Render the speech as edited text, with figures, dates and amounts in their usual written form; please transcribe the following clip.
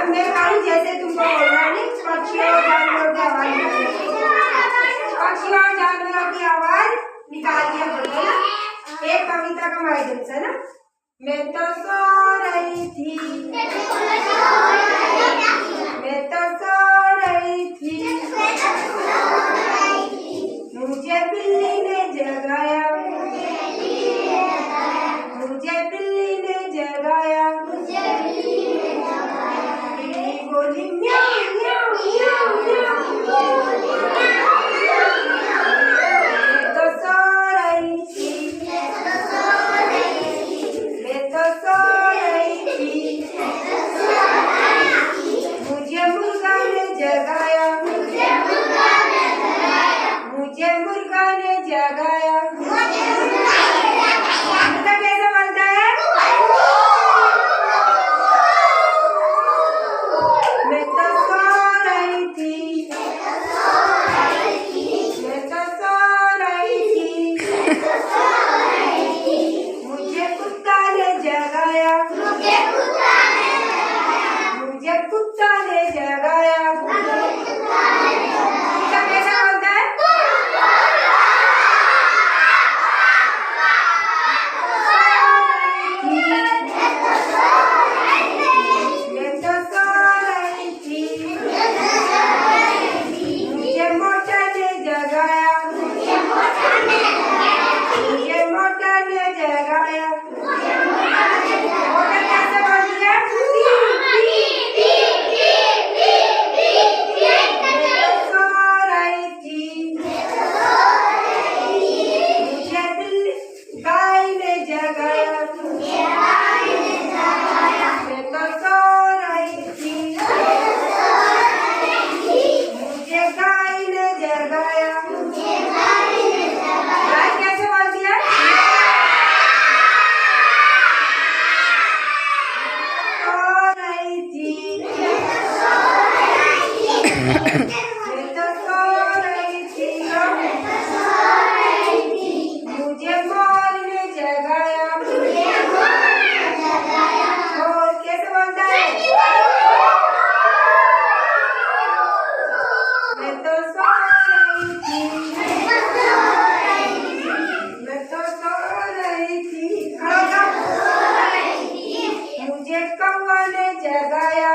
अब मैं कहूँ जैसे तुमको बोलना है, पक्षियों और जानवरों की आवाज पक्षियों और जानवरों की आवाज निकाल के बोलो ना। एक कविता का माध्यम से ना। मैं तो सो रही थी, मैं तो सो रही थी, मुझे बिल्ली ने जगाया, मुझे बिल्ली ने जगाया, बिल्ली बोली म्याऊ म्याऊ म्याऊ म्याऊ। मैं तो सो रही थी, मैं तो सो रही थी, मुझे मुर्गा ने जगाया, मुझे मुर्गा ने जगाया। मुर्गा कैसे बोलता है? मैं तो सो रही थी, मैं तो सो रही थी, मुझे कुत्ता ने जगाया, मुझे कुत्ता ने जगाया। कुत्ता कैसे बोलता है? मैं तो सो रही थी, मुझे मोटा ने जगाया, मुझे मोटा ने जगाया। मोटा कैसे बोलती है? मैं तो सो रही थी, मुझे गाय ने जगाया, मैं तो सो रही थी, मुझे गाय ने जगाया। गाय कैसे बोलती है? सो रही थी, मैं तो सो रही थी, मुझे मोर ने जगाया। मोर कैसे बोलता है? मैं तो सो रही थी, मैं तो सो रही थी, मुझे कौवा ने जगाया।